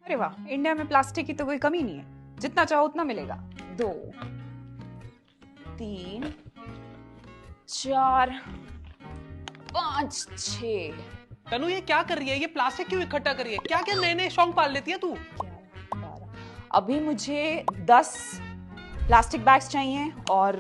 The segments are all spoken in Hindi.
अरे वाह, इंडिया में प्लास्टिक की तो कोई कमी नहीं है, जितना चाहो उतना मिलेगा। 2 3 4 5 6 तनु ये क्या कर रही है? ये प्लास्टिक क्यों इकट्ठा कर रही है? क्या क्या नए नए शौक पाल लेती है तू? 12। अभी मुझे 10 प्लास्टिक बैग्स चाहिए और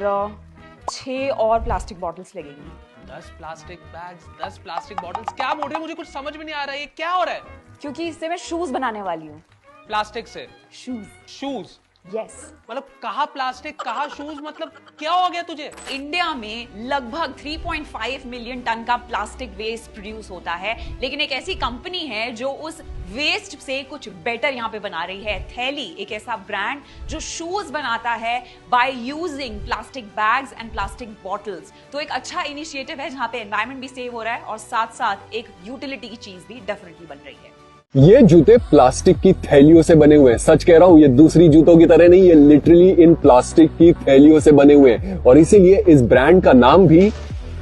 6 और प्लास्टिक बॉटल्स लगेंगी। 10 प्लास्टिक बैग्स, 10 प्लास्टिक बॉटल्स, क्या बोल रही है? मुझे कुछ समझ में नहीं आ रहा है, ये क्या हो रहा है? क्योंकि इससे मैं शूज बनाने वाली हूँ। प्लास्टिक से शूज? यस। मतलब कहाँ प्लास्टिक कहाँ शूज, मतलब क्या हो गया तुझे? इंडिया में लगभग 3.5 मिलियन टन का प्लास्टिक वेस्ट प्रोड्यूस होता है, लेकिन एक ऐसी कंपनी है जो उस वेस्ट से कुछ बेटर यहाँ पे बना रही है। थैली एक ऐसा ब्रांड जो शूज बनाता है by using plastic bags and plastic bottles. तो एक अच्छा इनिशिएटिव है जहाँ पे एनवायरमेंट भी सेव हो रहा है और साथ साथ एक यूटिलिटी की चीज भी डेफिनेटली बन रही है। ये जूते प्लास्टिक की थैलियों से बने हुए हैं। सच कह रहा हूँ, ये दूसरी जूतों की तरह नहीं, ये लिटरली इन प्लास्टिक की थैलियों से बने हुए हैं और इसीलिए इस ब्रांड का नाम भी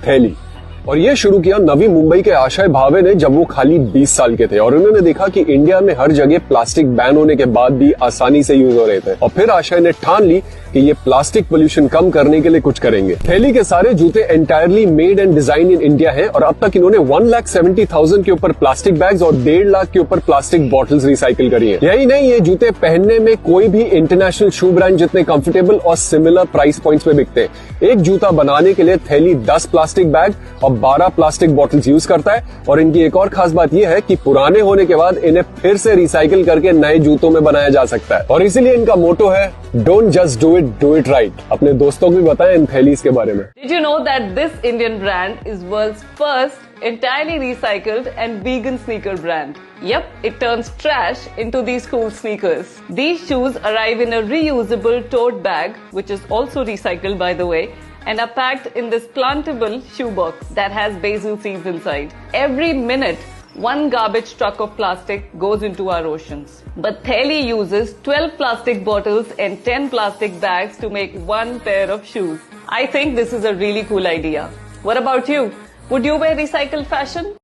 थैली। और ये शुरू किया नवी मुंबई के आशय भावे ने जब वो खाली 20 साल के थे और उन्होंने देखा कि इंडिया में हर जगह प्लास्टिक बैन होने के बाद भी आसानी से यूज हो रहे थे और फिर आशय ने ठान ली कि ये प्लास्टिक पोल्यूशन कम करने के लिए कुछ करेंगे। थैली के सारे जूते entirely made and design in India है और अब तक इन्होंने 1,70,000 के ऊपर प्लास्टिक बैग्स और 1.5 लाख के ऊपर प्लास्टिक बॉटल्स रिसाइकिल करी है। यही नहीं, ये जूते पहनने में कोई भी इंटरनेशनल शू ब्रांड जितने कंफर्टेबल और सिमिलर प्राइस पॉइंट्स पे बिकते हैं। एक जूता बनाने के लिए थैली 10 प्लास्टिक बैग और 12 प्लास्टिक बॉटल्स यूज करता है और इनकी एक और खास बात यह है कि पुराने होने के बाद इन्हें फिर से रिसाइकिल करके नए जूतों में बनाया जा सकता है और इसीलिए इनका मोटो है don't just do it right. अपने दोस्तों को भी बताएं इन थैलीज के बारे में। Did you know that this Indian brand is world's first entirely recycled and vegan sneaker brand? Yep, it turns trash into these cool sneakers. These shoes arrive in a reusable tote bag, which is also recycled by the way, and are packed in this plantable shoebox that has basil seeds inside. Every minute, one garbage truck of plastic goes into our oceans. But Theli uses 12 plastic bottles and 10 plastic bags to make one pair of shoes. I think this is a really cool idea. What about you? Would you wear recycled fashion?